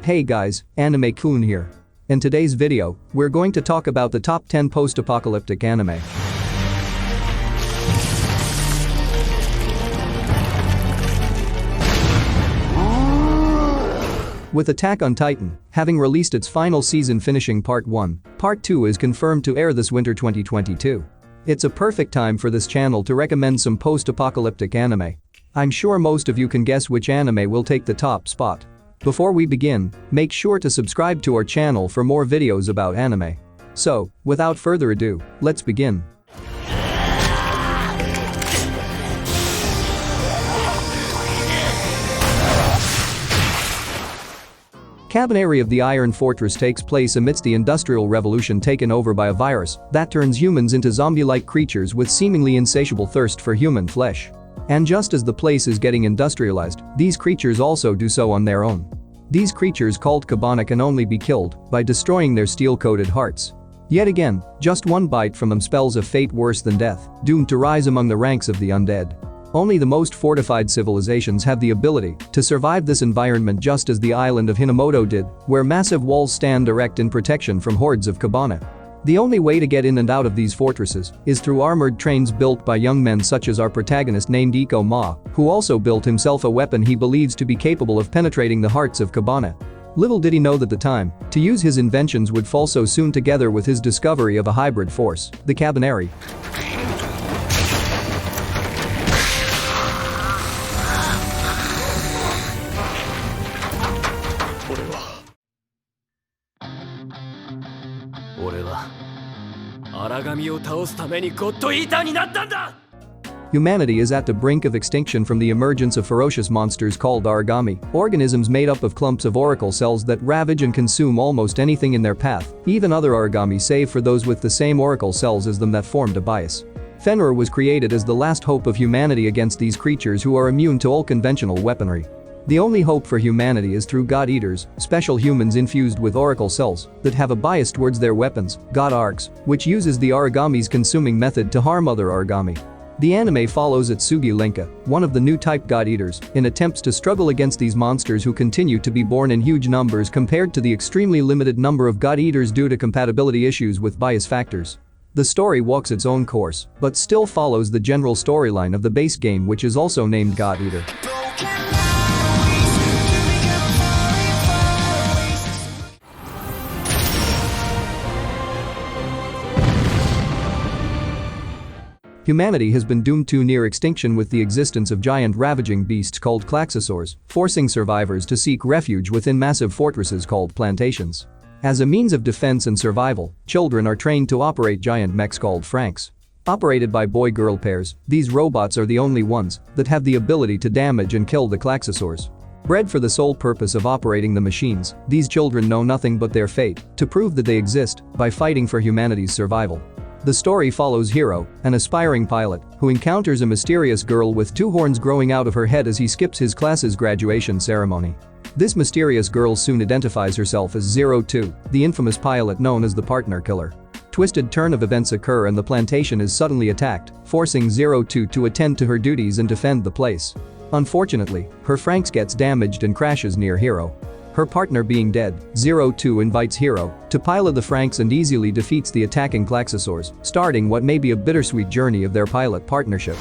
Hey guys, Anime-kun here. In today's video, we're going to talk about the top 10 post-apocalyptic anime. With Attack on Titan having released its final season finishing Part 1, Part 2 is confirmed to air this winter 2022. It's a perfect time for this channel to recommend some post-apocalyptic anime. I'm sure most of you can guess which anime will take the top spot. Before we begin, make sure to subscribe to our channel for more videos about anime. So, without further ado, let's begin. Cabaneri of the Iron Fortress takes place amidst the Industrial Revolution taken over by a virus that turns humans into zombie-like creatures with seemingly insatiable thirst for human flesh. And just as the place is getting industrialized, these creatures also do so on their own. These creatures called Cabana can only be killed by destroying their steel-coated hearts. Yet again, just one bite from them spells a fate worse than death, doomed to rise among the ranks of the undead. Only the most fortified civilizations have the ability to survive this environment, just as the island of Hinamoto did, where massive walls stand erect in protection from hordes of Cabana. The only way to get in and out of these fortresses is through armored trains built by young men such as our protagonist named Iko Ma, who also built himself a weapon he believes to be capable of penetrating the hearts of Cabana. Little did he know that the time to use his inventions would fall so soon, together with his discovery of a hybrid force, the Cabaneri. Humanity is at the brink of extinction from the emergence of ferocious monsters called origami, organisms made up of clumps of auricle cells that ravage and consume almost anything in their path, even other origami save for those with the same auricle cells as them that formed a bias. Fenrir was created as the last hope of humanity against these creatures who are immune to all conventional weaponry. The only hope for humanity is through God Eaters, special humans infused with auricle cells that have a bias towards their weapons, God Arcs, which uses the origami's consuming method to harm other origami. The anime follows Atsugi Linka, one of the new type God Eaters, in attempts to struggle against these monsters who continue to be born in huge numbers compared to the extremely limited number of God Eaters due to compatibility issues with bias factors. The story walks its own course, but still follows the general storyline of the base game, which is also named God Eater. Humanity has been doomed to near extinction with the existence of giant ravaging beasts called klaxosaurs, forcing survivors to seek refuge within massive fortresses called plantations. As a means of defense and survival, children are trained to operate giant mechs called franks. Operated by boy-girl pairs, these robots are the only ones that have the ability to damage and kill the klaxosaurs. Bred for the sole purpose of operating the machines, these children know nothing but their fate to prove that they exist by fighting for humanity's survival. The story follows Hiro, an aspiring pilot, who encounters a mysterious girl with two horns growing out of her head as he skips his class's graduation ceremony. This mysterious girl soon identifies herself as 02, the infamous pilot known as the partner killer. Twisted turn of events occur and the plantation is suddenly attacked, forcing 02 to attend to her duties and defend the place. Unfortunately, her Franks gets damaged and crashes near Hiro. Her partner being dead, 02 invites Hiro to pilot the Franks and easily defeats the attacking klaxosaurs, starting what may be a bittersweet journey of their pilot partnership.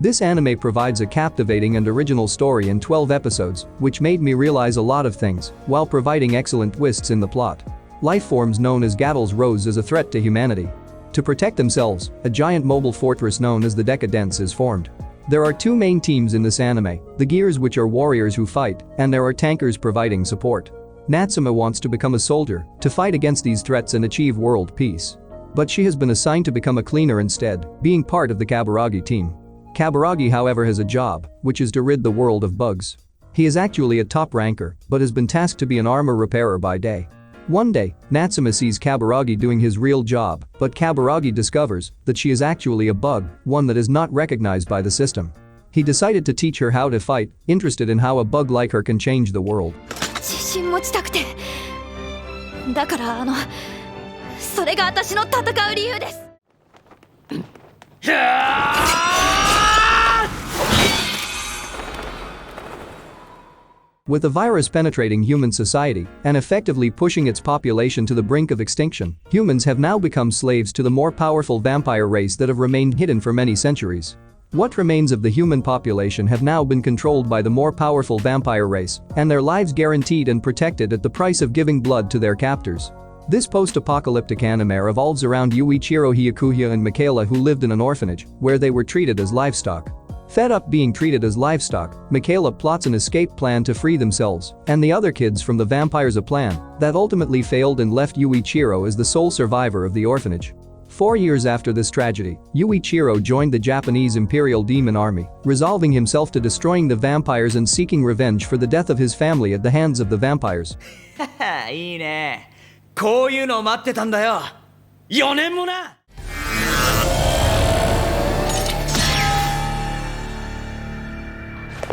This anime provides a captivating and original story in 12 episodes, which made me realize a lot of things, while providing excellent twists in the plot. Life forms known as Gattles rose as a threat to humanity. To protect themselves, a giant mobile fortress known as the Decadence is formed. There are two main teams in this anime, the Gears, which are warriors who fight, and there are tankers providing support. Natsume wants to become a soldier to fight against these threats and achieve world peace. But she has been assigned to become a cleaner instead, being part of the Kaburagi team. Kaburagi, however, has a job, which is to rid the world of bugs. He is actually a top ranker, but has been tasked to be an armor repairer by day. One day, Natsume sees Kaburagi doing his real job, but Kaburagi discovers that she is actually a bug, one that is not recognized by the system. He decided to teach her how to fight, interested in how a bug like her can change the world. だからそれが私の戦う理由です。With the virus penetrating human society and effectively pushing its population to the brink of extinction, humans have now become slaves to the more powerful vampire race that have remained hidden for many centuries. What remains of the human population have now been controlled by the more powerful vampire race, and their lives guaranteed and protected at the price of giving blood to their captors. This post-apocalyptic anime revolves around Yuichiro Hyakuya and Michaela, who lived in an orphanage where they were treated as livestock. Fed up being treated as livestock, Michaela plots an escape plan to free themselves and the other kids from the vampires, a plan that ultimately failed and left Yuichiro as the sole survivor of the orphanage. 4 years after this tragedy, Yuichiro joined the Japanese Imperial Demon Army, resolving himself to destroying the vampires and seeking revenge for the death of his family at the hands of the vampires. いいね。こういうの待ってたんだよ。4年もな。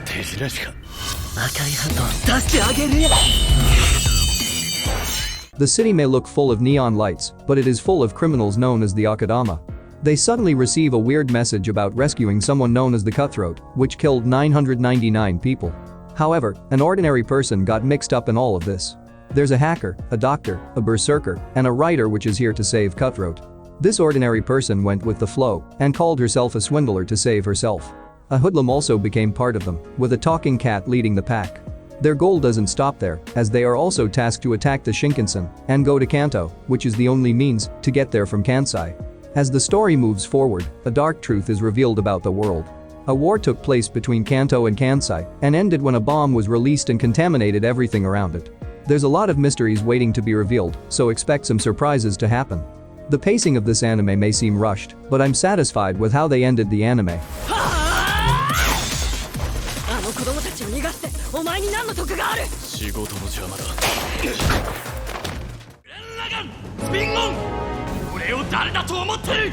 手品しか赤いハンド出してあげるよ。The city may look full of neon lights, but it is full of criminals known as the Akadama. They suddenly receive a weird message about rescuing someone known as the Cutthroat, which killed 999 people. However, an ordinary person got mixed up in all of this. There's a hacker, a doctor, a berserker, and a writer which is here to save Cutthroat. This ordinary person went with the flow and called herself a swindler to save herself. A hoodlum also became part of them, with a talking cat leading the pack. Their goal doesn't stop there, as they are also tasked to attack the Shinkansen and go to Kanto, which is the only means to get there from Kansai. As the story moves forward, a dark truth is revealed about the world. A war took place between Kanto and Kansai and ended when a bomb was released and contaminated everything around it. There's a lot of mysteries waiting to be revealed, so expect some surprises to happen. The pacing of this anime may seem rushed, but I'm satisfied with how they ended the anime. 子供たちを逃がしてお前に何の得がある。仕事の邪魔だ。レンラガン、スピンオン。俺を誰だと思ってる。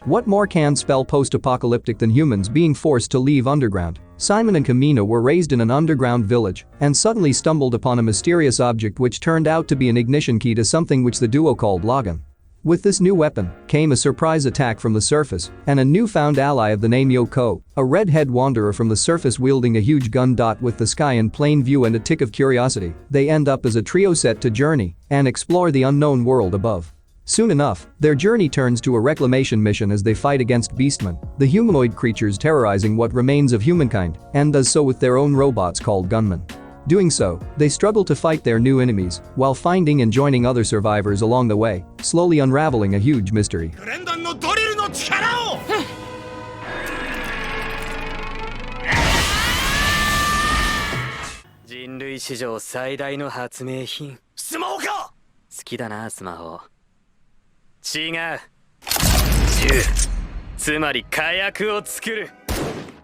What more can spell post-apocalyptic than humans being forced to leave underground? Simon and Kamina were raised in an underground village and suddenly stumbled upon a mysterious object which turned out to be an ignition key to something which the duo called Logan. With this new weapon came a surprise attack from the surface and a newfound ally of the name Yoko, a redhead wanderer from the surface wielding a huge gun. With the sky in plain view and a tick of curiosity, they end up as a trio set to journey and explore the unknown world above. Soon enough, their journey turns to a reclamation mission as they fight against beastmen, the humanoid creatures terrorizing what remains of humankind, and does so with their own robots called gunmen. Doing so, they struggle to fight their new enemies while finding and joining other survivors along the way, slowly unraveling a huge mystery. 人類史上最大の発明品。スマホか。好きだなスマホ。違う。銃。つまり火薬を作る。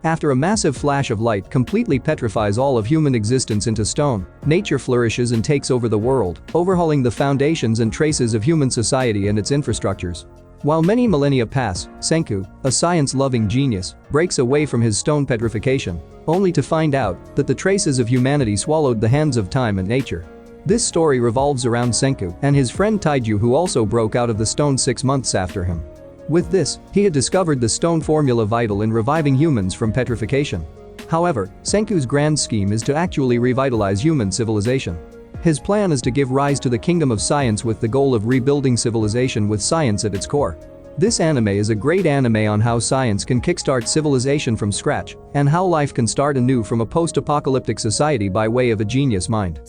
After a massive flash of light completely petrifies all of human existence into stone, nature flourishes and takes over the world, overhauling the foundations and traces of human society and its infrastructures. While many millennia pass, Senku, a science-loving genius, breaks away from his stone petrification, only to find out that the traces of humanity swallowed the hands of time and nature. This story revolves around Senku and his friend Taiju, who also broke out of the stone 6 months after him. With this, he had discovered the stone formula vital in reviving humans from petrification. However, Senku's grand scheme is to actually revitalize human civilization. His plan is to give rise to the kingdom of science with the goal of rebuilding civilization with science at its core. This anime is a great anime on how science can kickstart civilization from scratch and how life can start anew from a post-apocalyptic society by way of a genius mind.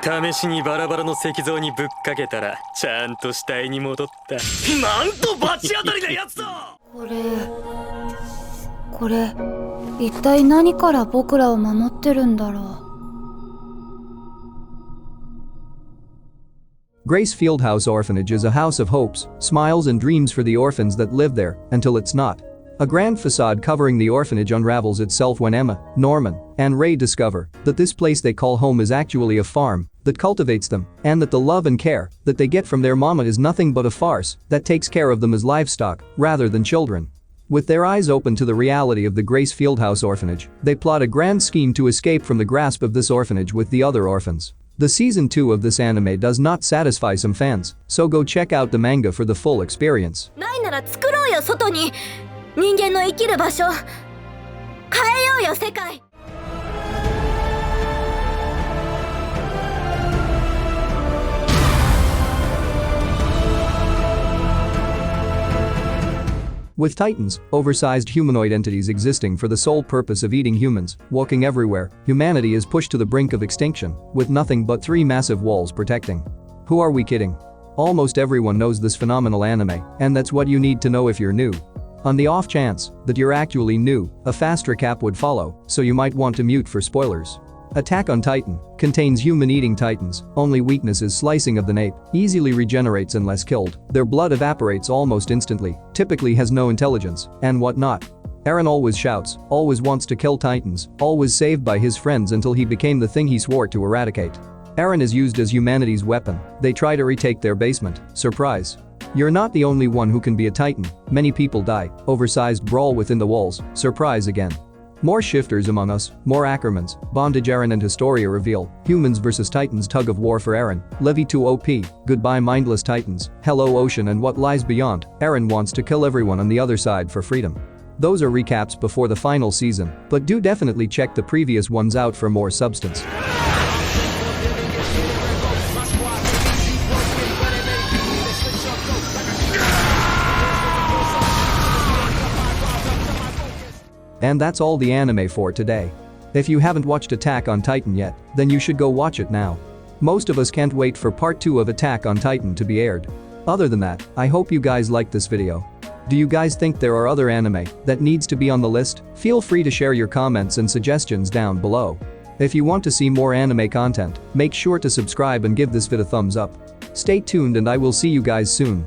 試しにバラバラの石像にぶっかけたらちゃんと死体に戻った。なんと罰当たりなやつだ。これ一体何から僕らを守ってるんだろう。Grace Fieldhouse Orphanage is a house of hopes, smiles and dreams for the orphans that live there until it's not. A grand facade covering the orphanage unravels itself when Emma, Norman, and Ray discover that this place they call home is actually a farm that cultivates them, and that the love and care that they get from their mama is nothing but a farce that takes care of them as livestock rather than children. With their eyes open to the reality of the Grace Fieldhouse orphanage, they plot a grand scheme to escape from the grasp of this orphanage with the other orphans. The season 2 of this anime does not satisfy some fans, so go check out the manga for the full experience. ないなら作ろうよ外に人間の生きる場所変えようよ世界 With titans, oversized humanoid entities existing for the sole purpose of eating humans, walking everywhere, humanity is pushed to the brink of extinction, with nothing but 3 massive walls protecting. Who are we kidding? Almost everyone knows this phenomenal anime, and that's what you need to know if you're new. On the off chance that you're actually new, a fast recap would follow, so you might want to mute for spoilers. Attack on Titan contains human-eating titans, only weakness is slicing of the nape, easily regenerates unless killed, their blood evaporates almost instantly, typically has no intelligence, and whatnot. Eren always shouts, always wants to kill titans, always saved by his friends until he became the thing he swore to eradicate. Eren is used as humanity's weapon, they try to retake their basement, surprise. You're not the only one who can be a titan, many people die, oversized brawl within the walls, surprise again. More shifters among us, more Ackermans, bondage Eren and Historia reveal, humans vs titans tug of war for Eren, Levy to OP, goodbye mindless titans, hello ocean and what lies beyond, Eren wants to kill everyone on the other side for freedom. Those are recaps before the final season, but do definitely check the previous ones out for more substance. And that's all the anime for today. If you haven't watched Attack on Titan yet, then you should go watch it now. Most of us can't wait for part 2 of Attack on Titan to be aired. Other than that, I hope you guys liked this video. Do you guys think there are other anime that needs to be on the list? Feel free to share your comments and suggestions down below. If you want to see more anime content, make sure to subscribe and give this vid a thumbs up. Stay tuned and I will see you guys soon.